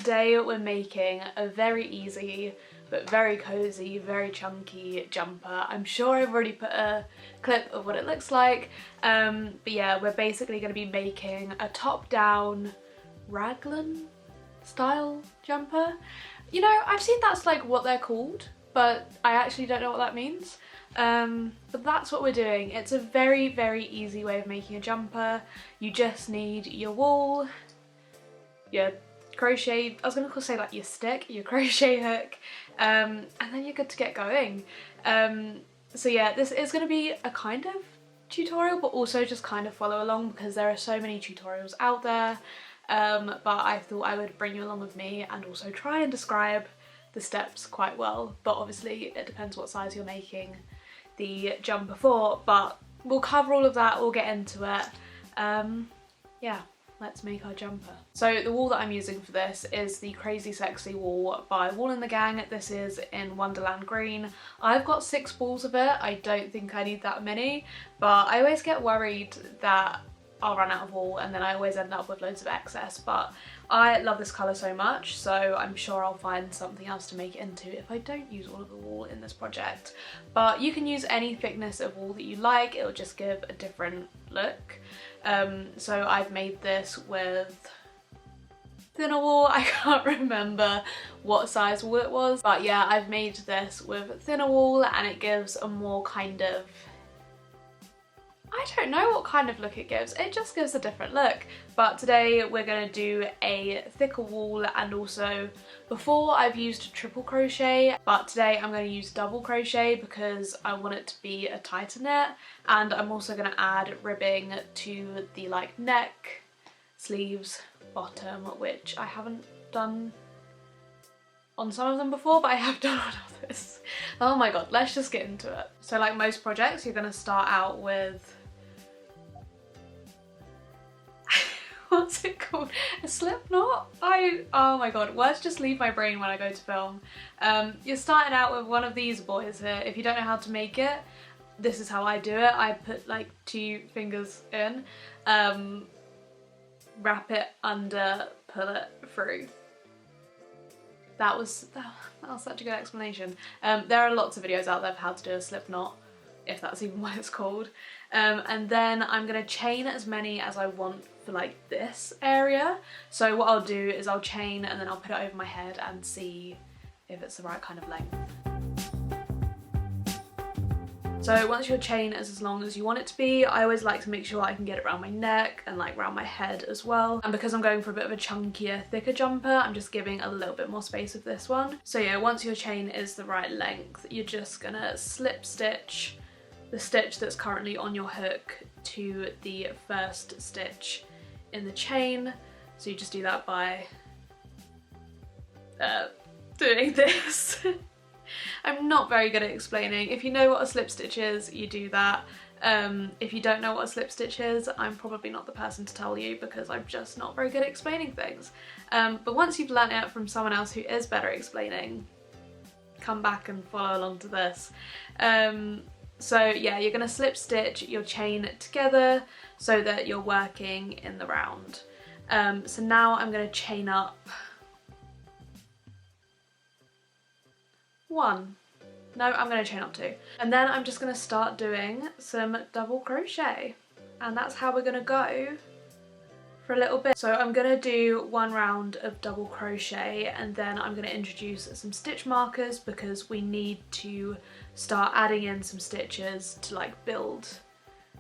today we're making a very easy but very cozy, very chunky jumper. I'm sure I've already put a clip of what it looks like, but yeah, we're basically going to be making a top-down raglan style jumper. You know, I've seen that's like what they're called, but I actually don't know what that means. But that's what we're doing. It's a very, very easy way of making a jumper. You just need your wool, your crochet, I was gonna say like your stick, your crochet hook, and then you're good to get going. So yeah, this is gonna be a kind of tutorial, but also just kind of follow along because there are so many tutorials out there. But I thought I would bring you along with me and also try and describe the steps quite well. But obviously it depends what size you're making the jumper for, but we'll cover all of that, we'll get into it. Yeah, let's make our jumper. So the wool that I'm using for this is the Crazy Sexy wool by Wool and the Gang. This is in Wonderland Green. I've got 6 balls of it. I don't think I need that many, but I always get worried that I'll run out of wool and then I always end up with loads of excess, but I love this colour so much, so I'm sure I'll find something else to make it into if I don't use all of the wool in this project. But you can use any thickness of wool that you like, it'll just give a different look. So I've made this with thinner wool. I can't remember what size wool it was, but yeah, I've made this with thinner wool and it gives a more kind of, I don't know what kind of look it gives, it just gives a different look. But today we're going to do a thicker wool, and also before I've used triple crochet, but today I'm going to use double crochet because I want it to be a tighter knit, and I'm also going to add ribbing to the like neck, sleeves, bottom, which I haven't done on some of them before, but I have done on others. Oh my god, let's just get into it. So like most projects, you're going to start out with, what's it called? A slip knot? Oh my god, words just leave my brain when I go to film. You're starting out with one of these boys here. If you don't know how to make it, this is how I do it. I put like 2 fingers in, wrap it under, pull it through. That was such a good explanation. There are lots of videos out there of how to do a slip knot, if that's even what it's called. And then I'm gonna chain as many as I want for like this area. So what I'll do is I'll chain and then I'll put it over my head and see if it's the right kind of length. So once your chain is as long as you want it to be, I always like to make sure I can get it around my neck and like around my head as well. And because I'm going for a bit of a chunkier, thicker jumper, I'm just giving a little bit more space with this one. So yeah, once your chain is the right length, you're just gonna slip stitch the stitch that's currently on your hook to the first stitch in the chain. So you just do that by doing this. I'm not very good at explaining. If you know what a slip stitch is, you do that. If you don't know what a slip stitch is, I'm probably not the person to tell you because I'm just not very good at explaining things. But once you've learnt it from someone else who is better at explaining, come back and follow along to this. So yeah, you're gonna slip stitch your chain together so that you're working in the round. So now I'm gonna chain up 1. No, I'm gonna chain up 2. And then I'm just gonna start doing some double crochet. And that's how we're gonna go for a little bit. So I'm gonna do 1 round of double crochet and then I'm gonna introduce some stitch markers because we need to start adding in some stitches to like build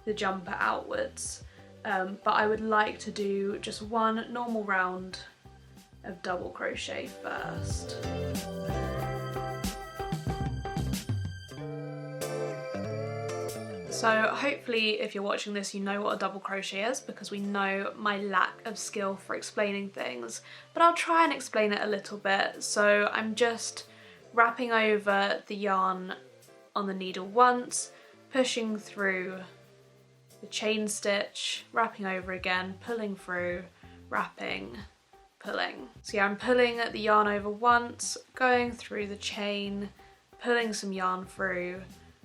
the jumper outwards. But I would like to do just 1 normal round of double crochet first. So hopefully if you're watching this you know what a double crochet is, because we know my lack of skill for explaining things, but I'll try and explain it a little bit. So I'm just wrapping over the yarn on the needle once, pushing through the chain stitch, wrapping over again, pulling through, wrapping, pulling. So yeah, I'm pulling the yarn over once, going through the chain, pulling some yarn through,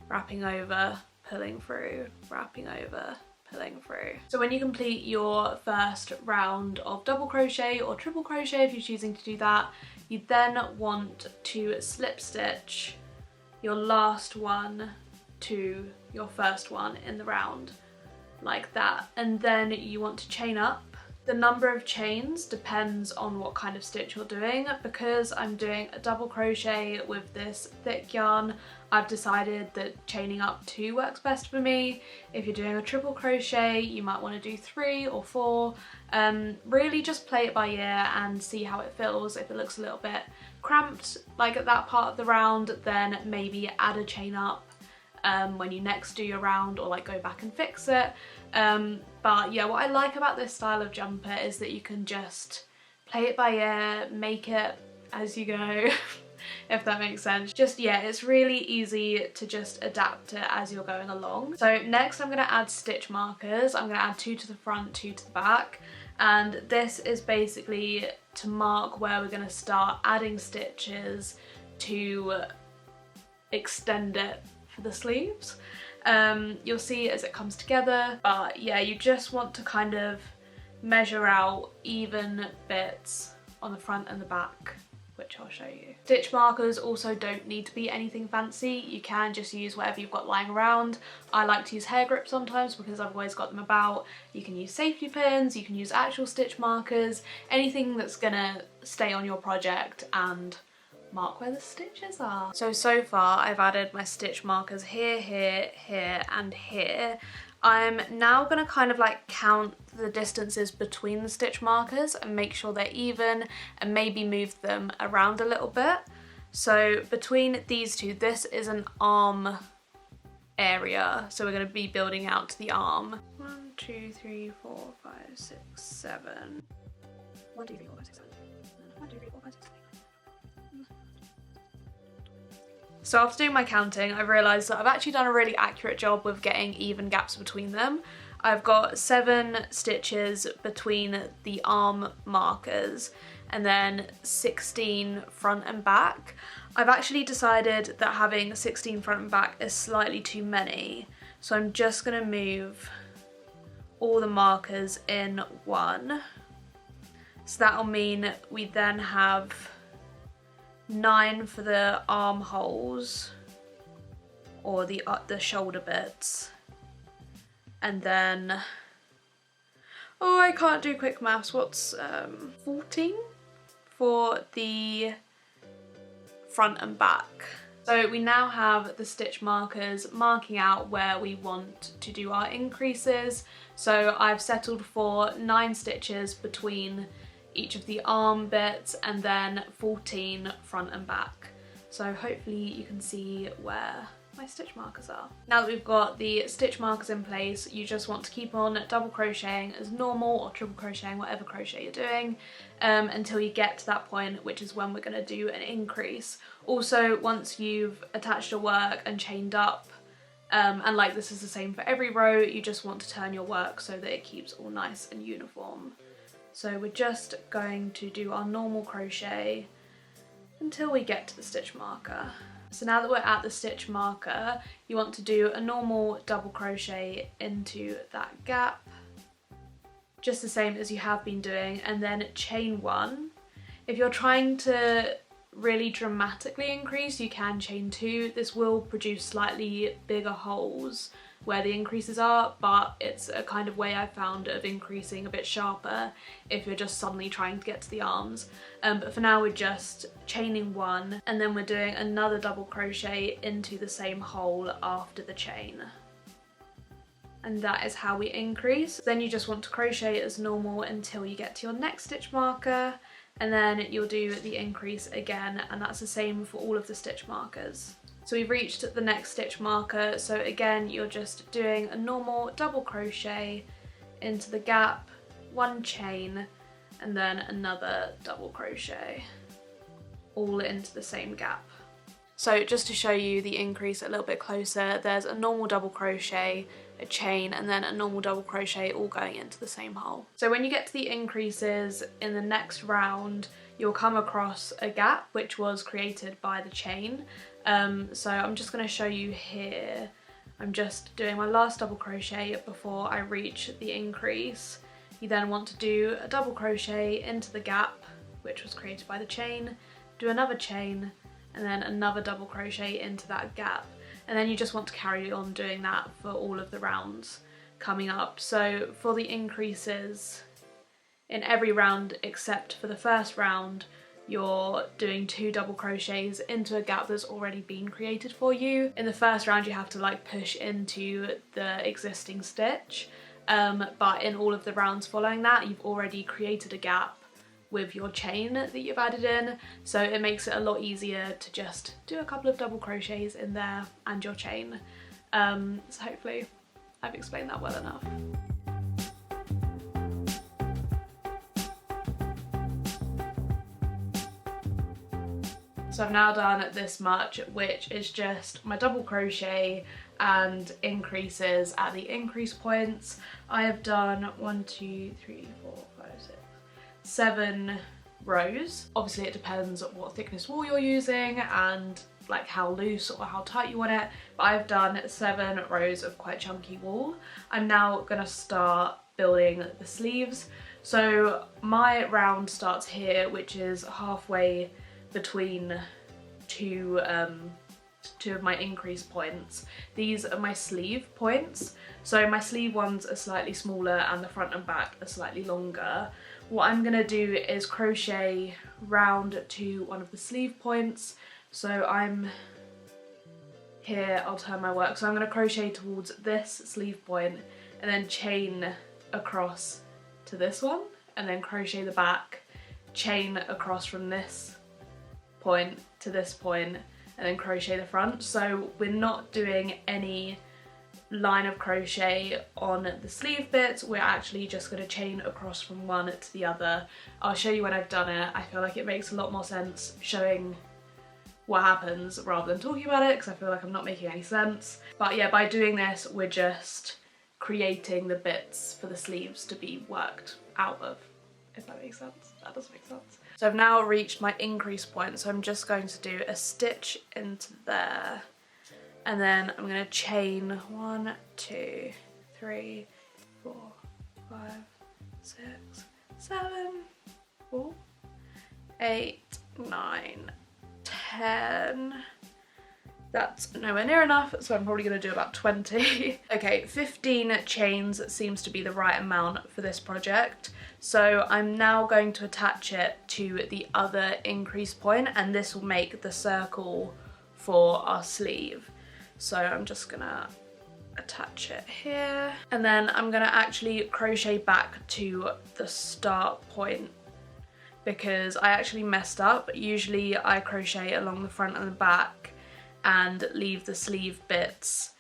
wrapping over, pulling through, wrapping over, pulling through. So when you complete your first round of double crochet or triple crochet if you're choosing to do that, you then want to slip stitch your last one to your first one in the round, like that. And then you want to chain up. The number of chains depends on what kind of stitch you're doing. Because I'm doing a double crochet with this thick yarn, I've decided that chaining up 2 works best for me. If you're doing a triple crochet, you might want to do 3 or 4. Really just play it by ear and see how it feels. If it looks a little bit cramped, like at that part of the round, then maybe add a chain up when you next do your round, or like go back and fix it. But yeah, what I like about this style of jumper is that you can just play it by ear, make it as you go, if that makes sense. Just, yeah, it's really easy to just adapt it as you're going along. So next I'm going to add stitch markers. I'm going to add 2 to the front, 2 to the back. And this is basically to mark where we're going to start adding stitches to extend it for the sleeves. You'll see as it comes together, but yeah, you just want to kind of measure out even bits on the front and the back, which I'll show you. Stitch markers also don't need to be anything fancy. You can just use whatever you've got lying around. I like to use hair grips sometimes because I've always got them about. You can use safety pins, you can use actual stitch markers, anything that's gonna stay on your project and mark where the stitches are. So far I've added my stitch markers here, here, here and here. I'm now going to kind of like count the distances between the stitch markers and make sure they're even, and maybe move them around a little bit. So between these two, this is an arm area, so we're going to be building out to the arm. 1, 2, 3, 4, 5, 6, 7. 1, 2, 3, 4, 5, 6, 7. 1, 2, 3, 4, 5, 6, 7. So after doing my counting, I realised that I've actually done a really accurate job with getting even gaps between them. I've got 7 stitches between the arm markers and then 16 front and back. I've actually decided that having 16 front and back is slightly too many, so I'm just going to move all the markers in one. So that'll mean we then have 9 for the armholes, or the shoulder bits, and then, oh, I can't do quick maths, what's 14 for the front and back. So we now have the stitch markers marking out where we want to do our increases. So I've settled for 9 stitches between each of the arm bits and then 14 front and back. So hopefully you can see where my stitch markers are. Now that we've got the stitch markers in place, you just want to keep on double crocheting as normal, or triple crocheting, whatever crochet you're doing, until you get to that point, which is when we're going to do an increase. Also, once you've attached your work and chained up, and like this is the same for every row, you just want to turn your work so that it keeps all nice and uniform. So we're just going to do our normal crochet until we get to the stitch marker. So now that we're at the stitch marker, you want to do a normal double crochet into that gap, just the same as you have been doing, and then chain 1. If you're trying to really dramatically increase, you can chain 2. This will produce slightly bigger holes where the increases are, but it's a kind of way I found of increasing a bit sharper if you're just suddenly trying to get to the arms. But for now we're just chaining 1, and then we're doing another double crochet into the same hole after the chain. And that is how we increase. Then you just want to crochet as normal until you get to your next stitch marker, and then you'll do the increase again, and that's the same for all of the stitch markers. So we've reached the next stitch marker, so again you're just doing a normal double crochet into the gap, 1 chain, and then another double crochet, all into the same gap. So just to show you the increase a little bit closer, there's a normal double crochet, a chain, and then a normal double crochet all going into the same hole. So when you get to the increases in the next round, you'll come across a gap which was created by the chain. So I'm just going to show you here. I'm just doing my last double crochet before I reach the increase. You then want to do a double crochet into the gap, which was created by the chain, do another chain, and then another double crochet into that gap. And then you just want to carry on doing that for all of the rounds coming up. So for the increases, in every round except for the first round, you're doing 2 double crochets into a gap that's already been created for you. In the first round you have to like push into the existing stitch, but in all of the rounds following that you've already created a gap with your chain that you've added in, so it makes it a lot easier to just do a couple of double crochets in there and your chain. So hopefully I've explained that well enough. So I've now done this much, which is just my double crochet and increases at the increase points. I have done 1, 2, 3, 4, 5, 6, 7 rows. Obviously it depends on what thickness wool you're using and like how loose or how tight you want it, but I've done 7 rows of quite chunky wool. I'm now gonna start building the sleeves. So my round starts here, which is halfway between two of my increase points. These are my sleeve points. So my sleeve ones are slightly smaller and the front and back are slightly longer. What I'm gonna do is crochet round to one of the sleeve points. So I'm here, I'll turn my work. So I'm gonna crochet towards this sleeve point and then chain across to this one and then crochet the back, chain across from this point to this point and then crochet the front. So we're not doing any line of crochet on the sleeve bits, we're actually just going to chain across from one to the other. I'll show you when I've done it. I feel like it makes a lot more sense showing what happens rather than talking about it because I feel like I'm not making any sense. But yeah, by doing this we're just creating the bits for the sleeves to be worked out of, if that makes sense. That doesn't make sense. So I've now reached my increase point, so I'm just going to do a stitch into there and then I'm going to chain 1, 2, 3, 4, 5, 6, 7, 8, 9, 10. That's nowhere near enough, so I'm probably going to do about 20. Okay, 15 chains seems to be the right amount for this project. So I'm now going to attach it to the other increase point and this will make the circle for our sleeve. So I'm just gonna attach it here and then I'm gonna actually crochet back to the start point because I actually messed up. Usually I crochet along the front and the back and leave the sleeve bits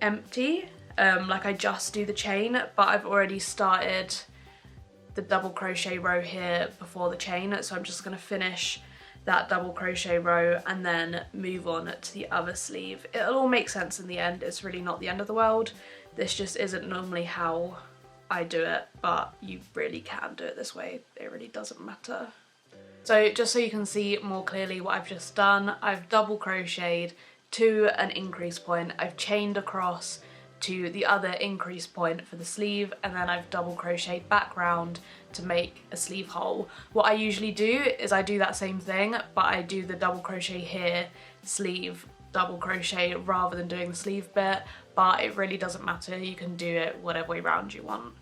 empty, like I just do the chain, but I've already started the double crochet row here before the chain, so I'm just going to finish that double crochet row and then move on to the other sleeve. It'll all make sense in the end, it's really not the end of the world. This just isn't normally how I do it, but you really can do it this way, it really doesn't matter. So just so you can see more clearly what I've just done, I've double crocheted to an increase point, I've chained across to the other increase point for the sleeve and then I've double crocheted back round to make a sleeve hole. What I usually do is I do that same thing but I do the double crochet here, sleeve, double crochet rather than doing the sleeve bit, but it really doesn't matter, you can do it whatever way round you want.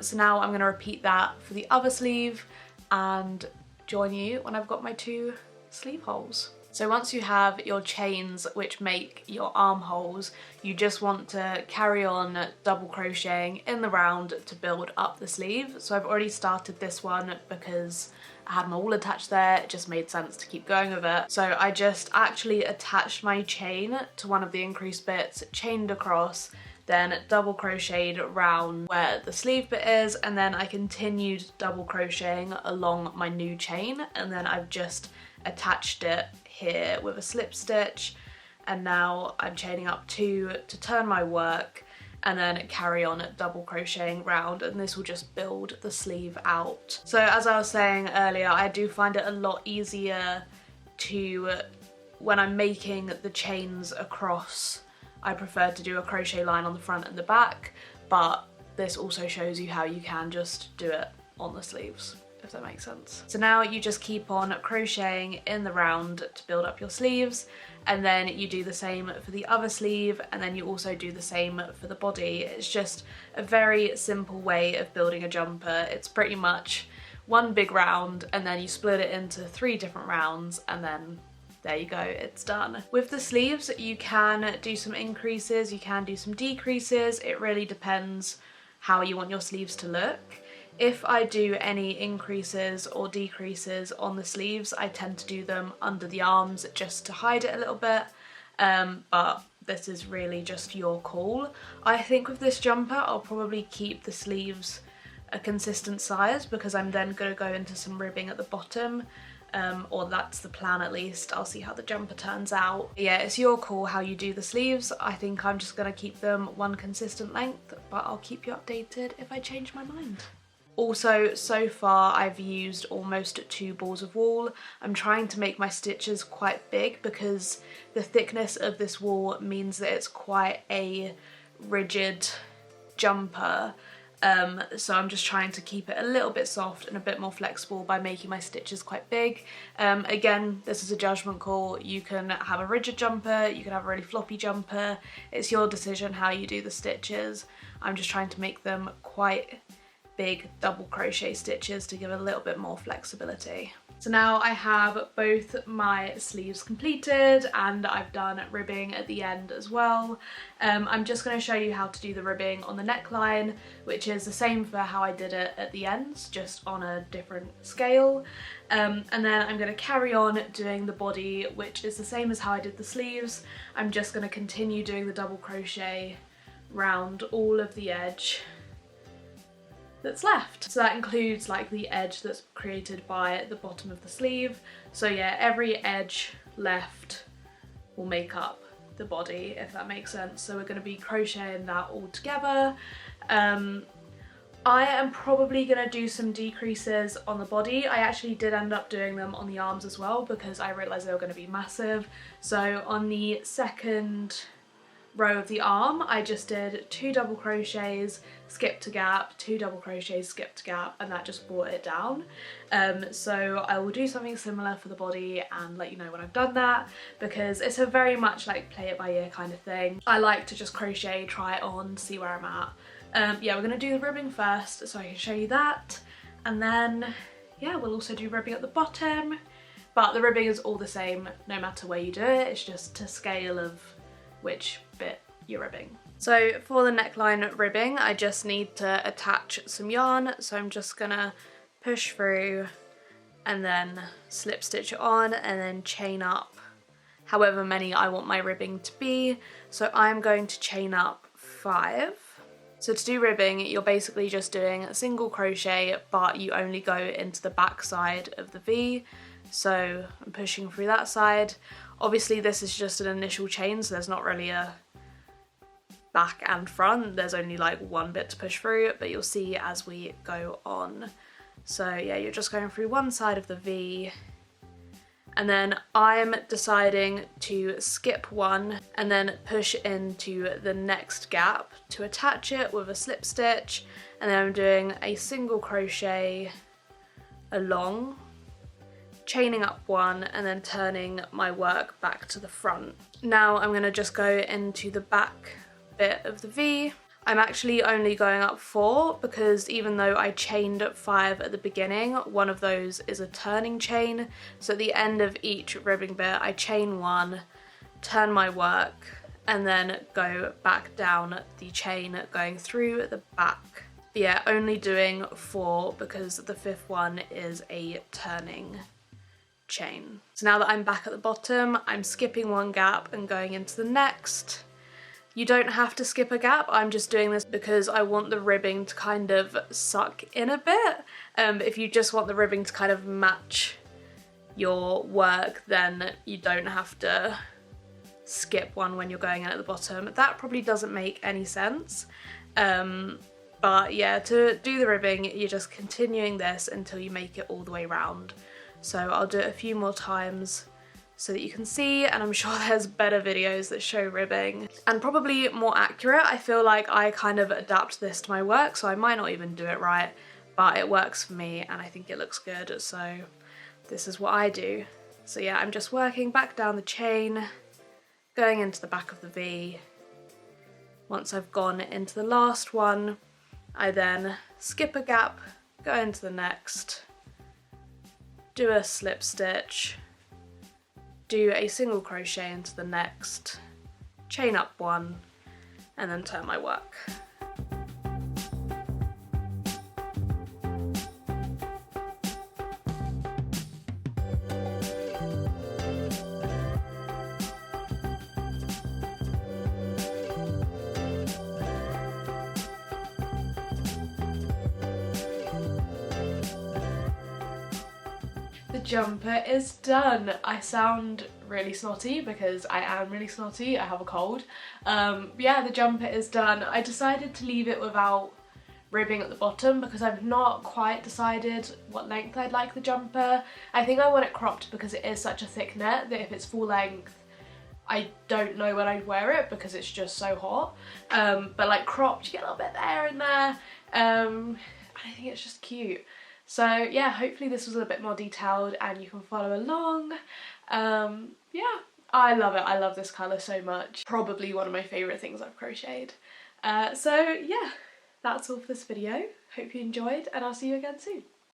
So now I'm going to repeat that for the other sleeve and join you when I've got my 2 sleeve holes. So once you have your chains which make your armholes, you just want to carry on double crocheting in the round to build up the sleeve. So I've already started this one because I had my wool attached there, it just made sense to keep going with it. So I just actually attached my chain to one of the increased bits, chained across, then double crocheted round where the sleeve bit is, and then I continued double crocheting along my new chain, and then I've just attached it here with a slip stitch, and now I'm chaining up 2 to turn my work and then carry on double crocheting round, and this will just build the sleeve out. So as I was saying earlier, I do find it a lot easier to, when I'm making the chains across I prefer to do a crochet line on the front and the back, but this also shows you how you can just do it on the sleeves, if that makes sense. So now you just keep on crocheting in the round to build up your sleeves, and then you do the same for the other sleeve, and then you also do the same for the body. It's just a very simple way of building a jumper. It's pretty much one big round, and then you split it into 3 different rounds, and then there you go, it's done. With the sleeves, you can do some increases, you can do some decreases. It really depends how you want your sleeves to look. If I do any increases or decreases on the sleeves, I tend to do them under the arms just to hide it a little bit, but this is really just your call. I think with this jumper, I'll probably keep the sleeves a consistent size because I'm then going to go into some ribbing at the bottom, or that's the plan at least. I'll see how the jumper turns out. Yeah, it's your call how you do the sleeves. I think I'm just going to keep them one consistent length, but I'll keep you updated if I change my mind. Also, so far I've used almost 2 balls of wool. I'm trying to make my stitches quite big because the thickness of this wool means that it's quite a rigid jumper. So I'm just trying to keep it a little bit soft and a bit more flexible by making my stitches quite big. Again, this is a judgment call. You can have a rigid jumper, you can have a really floppy jumper. It's your decision how you do the stitches. I'm just trying to make them quite big double crochet stitches to give a little bit more flexibility. So now I have both my sleeves completed and I've done ribbing at the end as well. I'm just going to show you how to do the ribbing on the neckline, which is the same for how I did it at the ends, just on a different scale. And then I'm going to carry on doing the body, which is the same as how I did the sleeves. I'm just going to continue doing the double crochet round all of the edge that's left. So that includes like the edge that's created by the bottom of the sleeve. So yeah, every edge left will make up the body, if that makes sense. So we're going to be crocheting that all together. I am probably going to do some decreases on the body. I actually did end up doing them on the arms as well because I realised they were going to be massive. So on the second row of the arm, I just did 2 double crochets, skipped a gap, 2 double crochets, skipped a gap, and that just brought it down. So I will do something similar for the body and let you know when I've done that, because it's a very much like play it by ear kind of thing. I like to just crochet, try it on, see where I'm at. Yeah, we're going to do the ribbing first so I can show you that, and then yeah, we'll also do ribbing at the bottom, but the ribbing is all the same no matter where you do it. It's just to scale of which bit you're ribbing. So for the neckline ribbing, I just need to attach some yarn, so I'm just gonna push through and then slip stitch it on and then chain up however many I want my ribbing to be. So I'm going to chain up 5. So to do ribbing, you're basically just doing a single crochet, but you only go into the back side of the V. So I'm pushing through that side. Obviously this is just an initial chain, so there's not really a back and front. There's only like one bit to push through, but you'll see as we go on. So yeah, you're just going through one side of the V, and then I'm deciding to skip one and then push into the next gap to attach it with a slip stitch, and then I'm doing a single crochet along, chaining up 1 and then turning my work back to the front. Now I'm going to just go into the back bit of the V. I'm actually only going up 4 because even though I chained 5 at the beginning, one of those is a turning chain. So at the end of each ribbing bit, I chain 1, turn my work, and then go back down the chain going through the back. But yeah, only doing 4 because the 5th one is a turning chain. So now that I'm back at the bottom, I'm skipping 1 gap and going into the next. You don't have to skip a gap, I'm just doing this because I want the ribbing to kind of suck in a bit. If you just want the ribbing to kind of match your work, then you don't have to skip 1 when you're going in at the bottom. That probably doesn't make any sense. But yeah, to do the ribbing, you're just continuing this until you make it all the way round. So I'll do it a few more times so that you can see, and I'm sure there's better videos that show ribbing and probably more accurate. I feel like I kind of adapt this to my work, so I might not even do it right, but it works for me and I think it looks good, so this is what I do. So yeah, I'm just working back down the chain, going into the back of the V. Once I've gone into the last one, I then skip a gap, go into the next, do a slip stitch, do a single crochet into the next, chain up one, and then turn my work. The jumper is done. I sound really snotty because I am really snotty, I have a cold. But yeah, the jumper is done. I decided to leave it without ribbing at the bottom because I've not quite decided what length I'd like the jumper. I think I want it cropped because it is such a thick net that if it's full length, I don't know when I'd wear it because it's just so hot. But like cropped, you get a little bit there and there. And I think it's just cute. So yeah, hopefully this was a bit more detailed and you can follow along. Yeah, I love it. I love this colour so much. Probably one of my favourite things I've crocheted. So yeah, that's all for this video. Hope you enjoyed and I'll see you again soon.